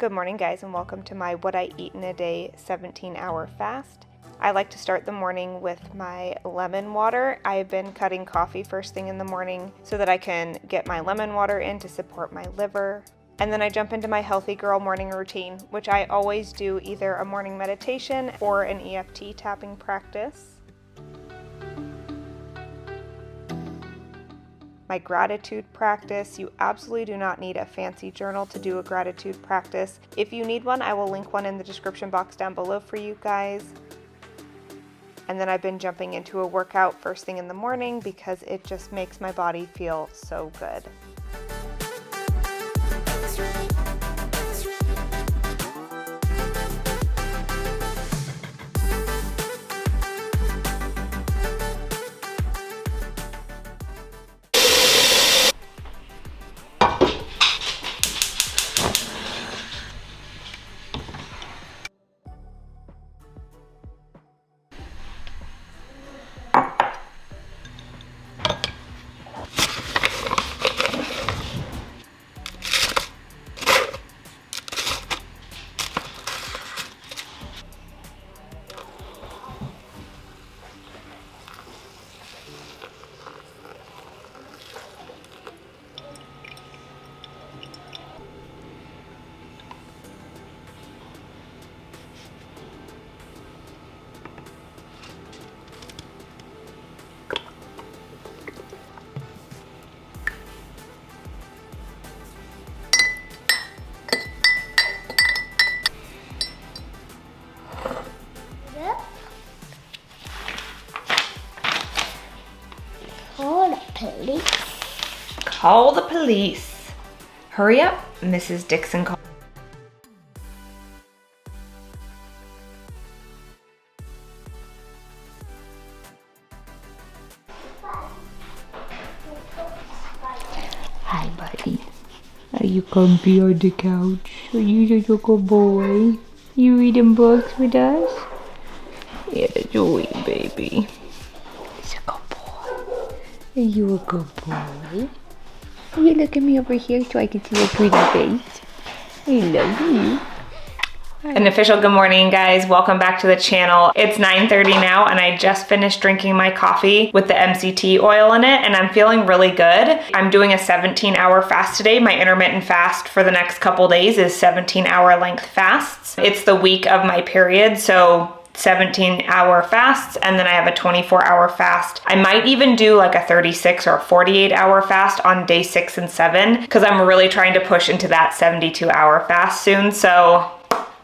Good morning, guys, and welcome to my What I Eat in a Day 17-hour fast. I like to start the morning with my lemon water. I've been cutting coffee first thing in the morning so that I can get my lemon water in to support my liver. And then I jump into my Healthy Girl morning routine, which I always do either a morning meditation or an EFT tapping practice. My gratitude practice. You absolutely do not need a fancy journal to do a gratitude practice. If you need one, I will link one in the description box down below for you guys. And then I've been jumping into a workout first thing in the morning because it just makes my body feel so good. Call the police. Hurry up, Mrs. Dixon. Hi, buddy. Are you comfy on the couch? Are you such a good boy? You reading books with us? Yeah, that's a wee baby. He's a good boy. Are you a good boy? Will you look at me over here so I can see your pretty face? I love you. An official good morning, guys. Welcome back to the channel. It's 9:30 now and I just finished drinking my coffee with the MCT oil in it and I'm feeling really good. I'm doing a 17-hour fast today. My intermittent fast for the next couple days is 17-hour length fasts. It's the week of my period, so 17-hour fasts, and then I have a 24-hour fast. I might even do like a 36 or 48-hour fast on day 6 and 7 because I'm really trying to push into that 72-hour fast soon, so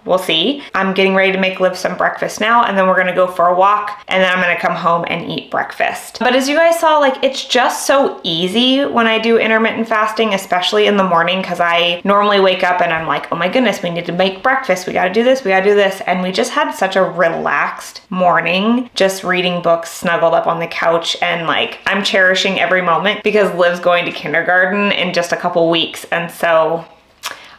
we'll see. I'm getting ready to make Liv some breakfast now, and then we're gonna go for a walk, and then I'm gonna come home and eat breakfast. But as you guys saw, like, it's just so easy when I do intermittent fasting, especially in the morning, because I normally wake up and I'm like, oh my goodness, we need to make breakfast, we gotta do this, we gotta do this. And we just had such a relaxed morning, just reading books, snuggled up on the couch, and like, I'm cherishing every moment because Liv's going to kindergarten in just a couple weeks, and so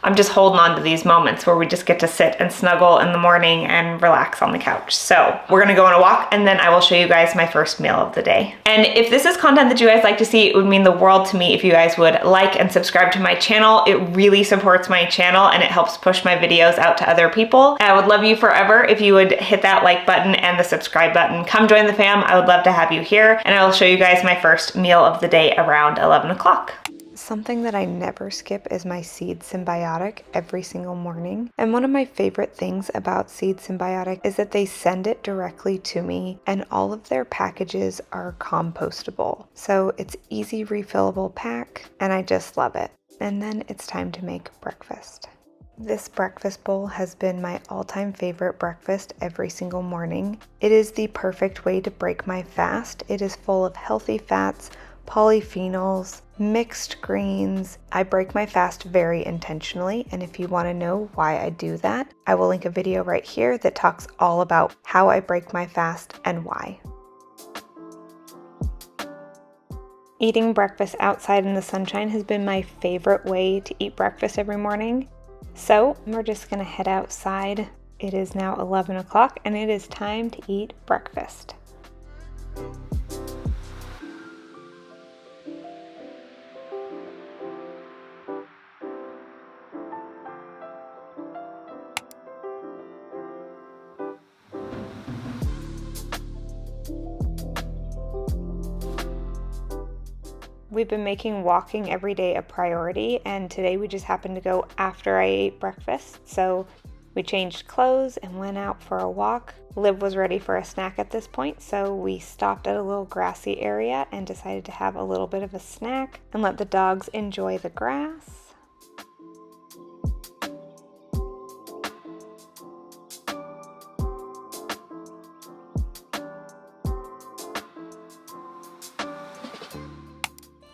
I'm just holding on to these moments where we just get to sit and snuggle in the morning and relax on the couch. So we're gonna go on a walk and then I will show you guys my first meal of the day. And if this is content that you guys like to see, it would mean the world to me if you guys would like and subscribe to my channel. It really supports my channel and it helps push my videos out to other people. And I would love you forever if you would hit that like button and the subscribe button. Come join the fam. I would love to have you here. And I will show you guys my first meal of the day around 11 o'clock. Something that I never skip is my Seed Symbiotic every single morning. And one of my favorite things about Seed Symbiotic is that they send it directly to me and all of their packages are compostable. So it's easy refillable pack and I just love it. And then it's time to make breakfast. This breakfast bowl has been my all-time favorite breakfast every single morning. It is the perfect way to break my fast. It is full of healthy fats, polyphenols, mixed greens. I break my fast very intentionally, and if you want to know why I do that, I will link a video right here that talks all about how I break my fast and why. Eating breakfast outside in the sunshine has been my favorite way to eat breakfast every morning. So we're just gonna head outside. It is now 11 o'clock and it is time to eat breakfast. We've been making walking every day a priority, and today we just happened to go after I ate breakfast. So we changed clothes and went out for a walk. Liv was ready for a snack at this point, so we stopped at a little grassy area and decided to have a little bit of a snack and let the dogs enjoy the grass.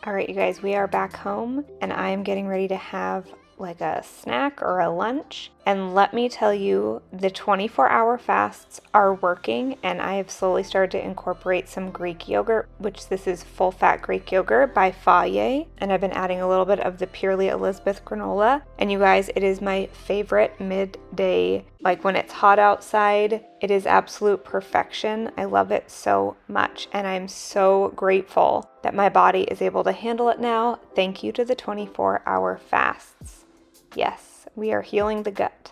All right, you guys, we are back home and I am getting ready to have like a snack or a lunch. And let me tell you, the 24-hour fasts are working, and I have slowly started to incorporate some Greek yogurt, which this is full-fat Greek yogurt by Faye, and I've been adding a little bit of the Purely Elizabeth granola. And you guys, it is my favorite midday, like when it's hot outside. It is absolute perfection. I love it so much, and I'm so grateful that my body is able to handle it now. Thank you to the 24-hour fasts. Yes, we are healing the gut.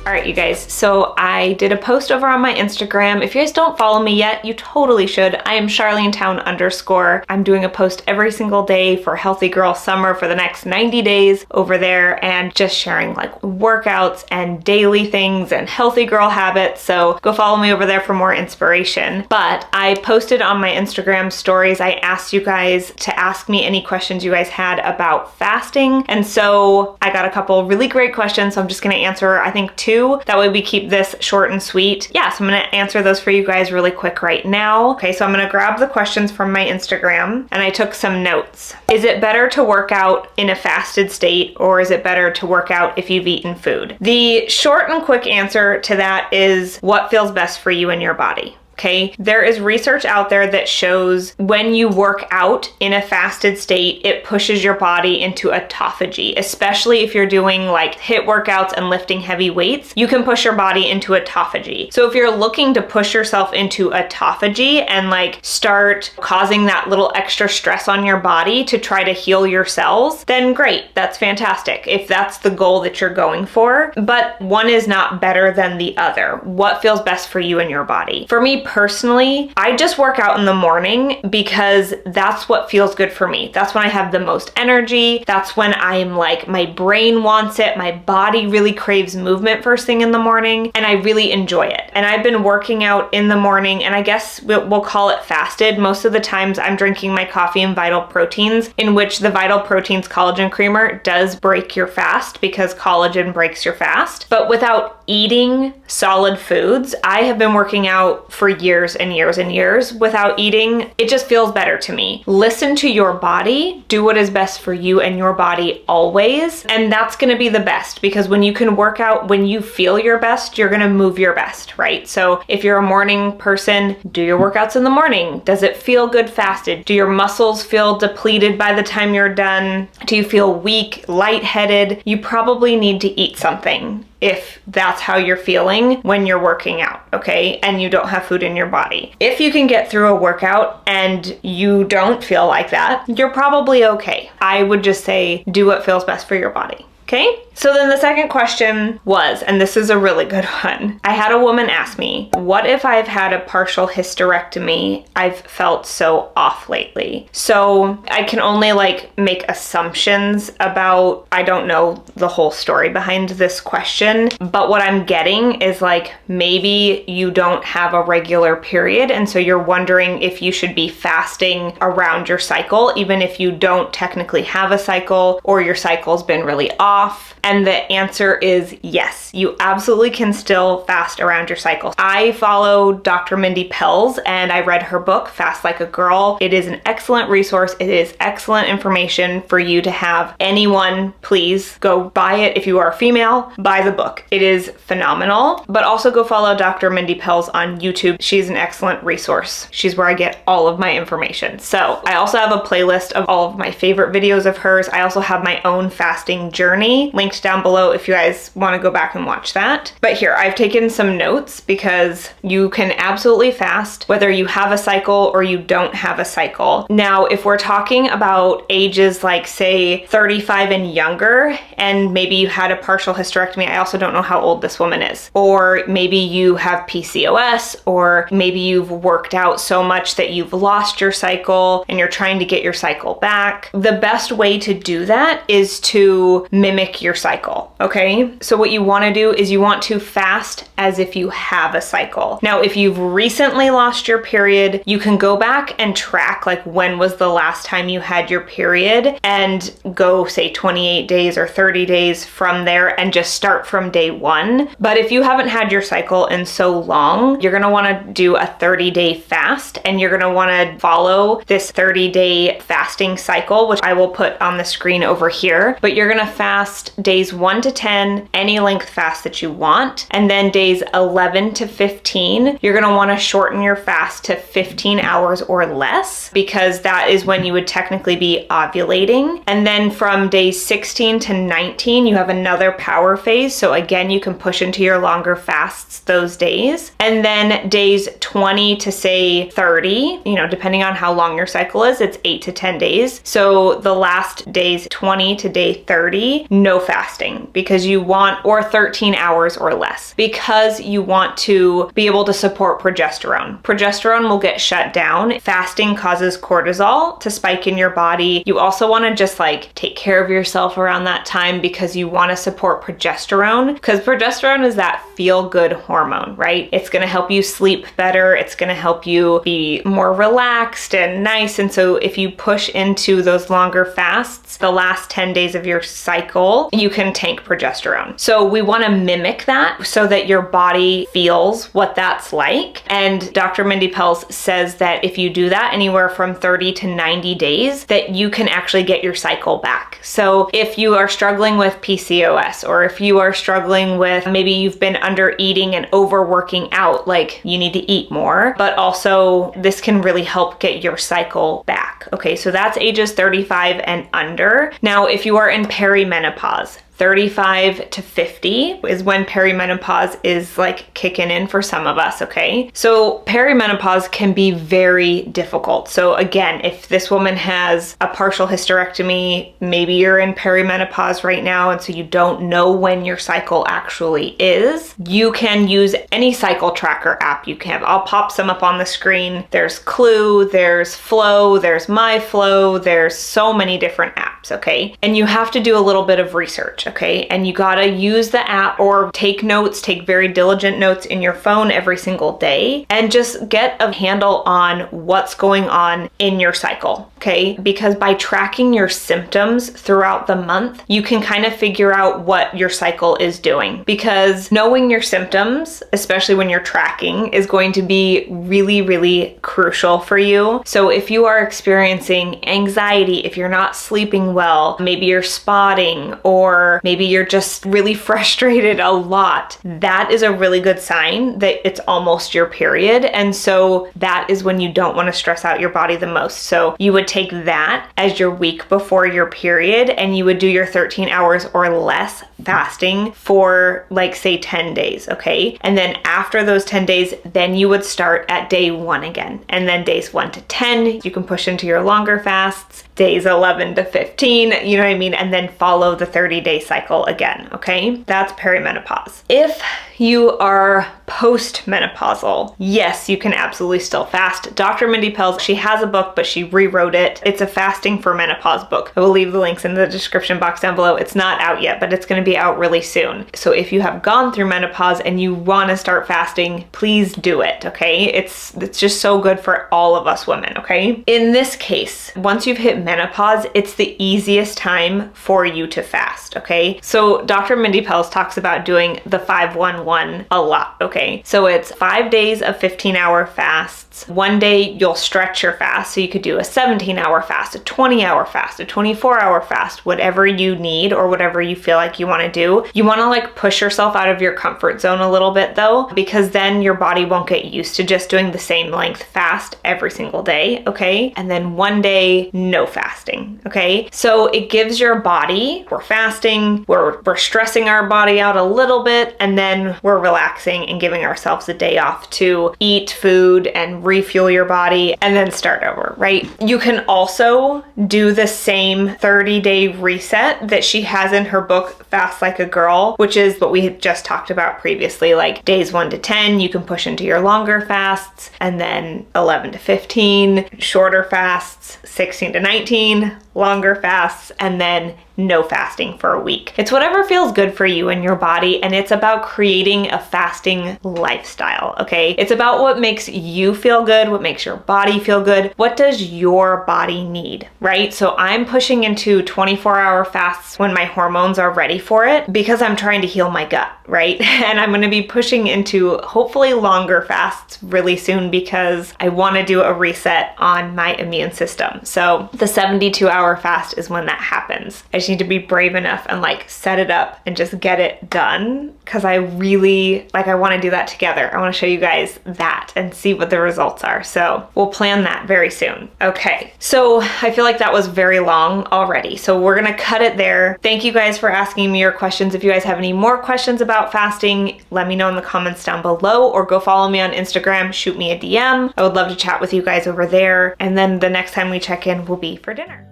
All right, you guys, so I did a post over on my Instagram. If you guys don't follow me yet, you totally should. I am Charlene_. I'm doing a post every single day for Healthy Girl Summer for the next 90 days over there, and just sharing like workouts and daily things and healthy girl habits. So go follow me over there for more inspiration. But I posted on my Instagram stories, I asked you guys to ask me any questions you guys had about fasting. And so I got a couple really great questions. So I'm just gonna answer, I think, 2. That way we keep this short and sweet. Yeah, so I'm gonna answer those for you guys really quick right now. Okay, so I'm gonna grab the questions from my Instagram, and I took some notes. Is it better to work out in a fasted state, or is it better to work out if you've eaten food? The short and quick answer to that is what feels best for you and your body. Okay, there is research out there that shows when you work out in a fasted state, it pushes your body into autophagy, especially if you're doing like HIIT workouts and lifting heavy weights, you can push your body into autophagy. So if you're looking to push yourself into autophagy and like start causing that little extra stress on your body to try to heal your cells, then great, that's fantastic if that's the goal that you're going for. But one is not better than the other. What feels best for you and your body? For me personally, I just work out in the morning because that's what feels good for me. That's when I have the most energy. That's when I'm like, my brain wants it. My body really craves movement first thing in the morning, and I really enjoy it. And I've been working out in the morning, and I guess we'll call it fasted. Most of the times I'm drinking my coffee and Vital Proteins, in which the Vital Proteins collagen creamer does break your fast because collagen breaks your fast. But without eating solid foods, I have been working out for years and years and years without eating. It just feels better to me. Listen to your body, do what is best for you and your body always. And that's gonna be the best, because when you can work out when you feel your best, you're gonna move your best, right? So if you're a morning person, do your workouts in the morning. Does it feel good fasted? Do your muscles feel depleted by the time you're done? Do you feel weak, lightheaded? You probably need to eat something if that's how you're feeling when you're working out, okay? And you don't have food in your body. If you can get through a workout and you don't feel like that, you're probably okay. I would just say do what feels best for your body. Okay, so then the second question was, and this is a really good one. I had a woman ask me, what if I've had a partial hysterectomy? I've felt so off lately. So I can only like make assumptions about, I don't know the whole story behind this question, but what I'm getting is like, maybe you don't have a regular period, and so you're wondering if you should be fasting around your cycle, even if you don't technically have a cycle or your cycle's been really off. And the answer is yes, you absolutely can still fast around your cycle. I follow Dr. Mindy Pelz, and I read her book, Fast Like a Girl. It is an excellent resource. It is excellent information for you to have. Anyone, please go buy it. If you are a female, buy the book. It is phenomenal. But also go follow Dr. Mindy Pelz on YouTube. She's an excellent resource. She's where I get all of my information. So I also have a playlist of all of my favorite videos of hers. I also have my own fasting journey linked linked down below if you guys want to go back and watch that. But here, I've taken some notes because you can absolutely fast whether you have a cycle or you don't have a cycle. Now, if we're talking about ages like say 35 and younger, and maybe you had a partial hysterectomy, I also don't know how old this woman is, or maybe you have PCOS, or maybe you've worked out so much that you've lost your cycle and you're trying to get your cycle back. The best way to do that is to mimic your cycle, okay? So what you want to do is you want to fast as if you have a cycle. Now, if you've recently lost your period, you can go back and track like when was the last time you had your period and go say 28 days or 30 days from there and just start from day one. But if you haven't had your cycle in so long, you're going to want to do a 30-day fast, and you're going to want to follow this 30-day fasting cycle, which I will put on the screen over here. But you're going to fast days 1 to 10, any length fast that you want, and then days 11 to 15, you're going to want to shorten your fast to 15 hours or less, because that is when you would technically be ovulating. And then from days 16 to 19, you have another power phase. So again, you can push into your longer fasts those days. And then days 20 to say 30, depending on how long your cycle is, it's 8 to 10 days. So the last days 20 to day 30, no fasting, because you want, or 13 hours or less, because you want to be able to support progesterone. Progesterone will get shut down. Fasting causes cortisol to spike in your body. You also want to just like take care of yourself around that time, because you want to support progesterone, because progesterone is that feel-good hormone, right? It's going to help you sleep better. It's going to help you be more relaxed and nice. And so if you push into those longer fasts, the last 10 days of your cycle, you can tank progesterone. So we want to mimic that so that your body feels what that's like. And Dr. Mindy Pelz says that if you do that anywhere from 30 to 90 days, that you can actually get your cycle back. So if you are struggling with PCOS, or if you are struggling with, maybe you've been under eating and overworking out, like you need to eat more, but also this can really help get your cycle back. Okay, so that's ages 35 and under. Now, if you are in perimenopause, 35 to 50 is when perimenopause is like kicking in for some of us, okay? So perimenopause can be very difficult. So again, if this woman has a partial hysterectomy, maybe you're in perimenopause right now, and so you don't know when your cycle actually is, you can use any cycle tracker app you can have. I'll pop some up on the screen. There's Clue, there's Flow, there's MyFlow, there's so many different apps, okay? And you have to do a little bit of research. Okay, and you gotta use the app or take notes, take very diligent notes in your phone every single day, and just get a handle on what's going on in your cycle, okay? Because by tracking your symptoms throughout the month, you can kind of figure out what your cycle is doing. Because knowing your symptoms, especially when you're tracking, is going to be really, really crucial for you. So if you are experiencing anxiety, if you're not sleeping well, maybe you're spotting, or maybe you're just really frustrated a lot, that is a really good sign that it's almost your period. And so that is when you don't want to stress out your body the most. So you would take that as your week before your period, and you would do your 13 hours or less fasting for like say 10 days, okay? And then after those 10 days, then you would start at day 1 again. And then days 1 to 10, you can push into your longer fasts, days 11 to 15, you know what I mean? And then follow the 30-day cycle again, okay? That's perimenopause. If you are postmenopausal, yes, you can absolutely still fast. Dr. Mindy Pelz, she has a book, but she rewrote it. It's a fasting for menopause book. I will leave the links in the description box down below. It's not out yet, but it's going to be out really soon. So if you have gone through menopause and you want to start fasting, please do it, okay? It's just so good for all of us women, okay? In this case, once you've hit menopause, it's the easiest time for you to fast, okay? So Dr. Mindy Pelz talks about doing the 5-1-1 a lot, okay? So it's 5 days of 15-hour fasts, fasts. One day you'll stretch your fast, so you could do a 17-hour fast, a 20-hour fast, a 24-hour fast, whatever you need or whatever you feel like you want to do. You want to like push yourself out of your comfort zone a little bit though, because then your body won't get used to just doing the same length fast every single day, okay? And then one day, no fasting, okay? So it gives your body, we're fasting, we're stressing our body out a little bit, and then we're relaxing and giving ourselves a day off to eat food and refuel your body and then start over, right? You can also do the same 30-day reset that she has in her book, Fast Like a Girl, which is what we had just talked about previously, like days 1 to 10, you can push into your longer fasts, and then 11 to 15, shorter fasts, 16 to 19, longer fasts, and then no fasting for a week. It's whatever feels good for you and your body, and it's about creating a fasting lifestyle, okay? It's about what makes you feel good, what makes your body feel good, what does your body need, right? So I'm pushing into 24-hour fasts when my hormones are ready for it because I'm trying to heal my gut, right? And I'm gonna be pushing into hopefully longer fasts really soon because I wanna do a reset on my immune system. So the 72-hour fast is when that happens. I just need to be brave enough and like set it up and just get it done because I really I want to do that together. I want to show you guys that and see what the results are. So we'll plan that very soon. Okay, so I feel like that was very long already, so we're gonna cut it there. Thank you guys for asking me your questions. If you guys have any more questions about fasting, let me know in the comments down below, or go follow me on Instagram, shoot me a DM. I would love to chat with you guys over there, and then the next time we check in will be for dinner.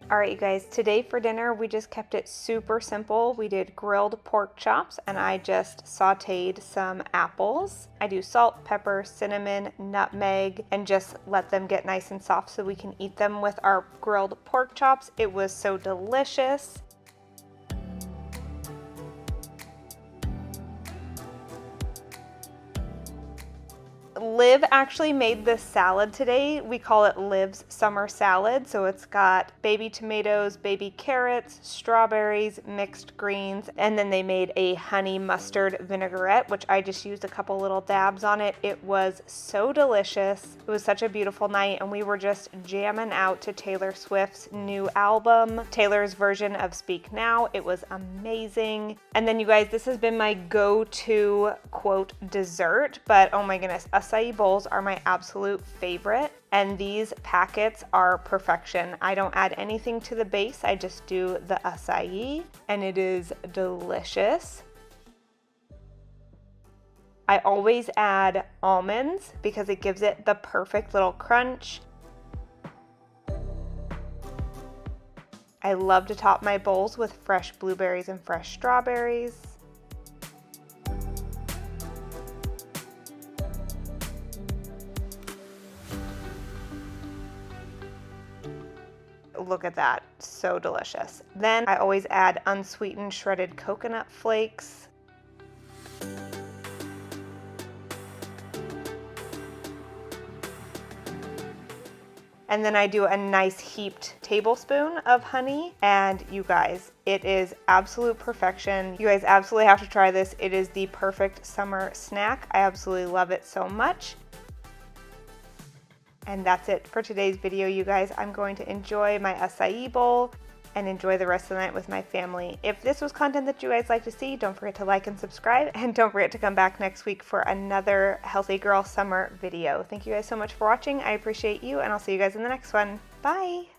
All right, you guys, today for dinner, we just kept it super simple. We did grilled pork chops, and I just sauteed some apples. I do salt, pepper, cinnamon, nutmeg, and just let them get nice and soft so we can eat them with our grilled pork chops. It was so delicious. Liv actually made this salad today. We call it Liv's summer salad. So it's got baby tomatoes, baby carrots, strawberries, mixed greens, and then they made a honey mustard vinaigrette, which I just used a couple little dabs on it. It was so delicious. It was such a beautiful night, and we were just jamming out to Taylor Swift's new album, Taylor's version of Speak Now. It was amazing. And then you guys, this has been my go-to quote dessert, but oh my goodness, acai bowls are my absolute favorite, and these packets are perfection. I don't add anything to the base, I just do the acai, and it is delicious. I always add almonds because it gives it the perfect little crunch. I love to top my bowls with fresh blueberries and fresh strawberries. Look at that, so delicious. Then I always add unsweetened shredded coconut flakes. And then I do a nice heaped tablespoon of honey, and you guys, it is absolute perfection. You guys absolutely have to try this. It is the perfect summer snack. I absolutely love it so much. And that's it for today's video, you guys. I'm going to enjoy my acai bowl and enjoy the rest of the night with my family. If this was content that you guys like to see, don't forget to like and subscribe, and don't forget to come back next week for another Healthy Girl Summer video. Thank you guys so much for watching. I appreciate you, and I'll see you guys in the next one. Bye!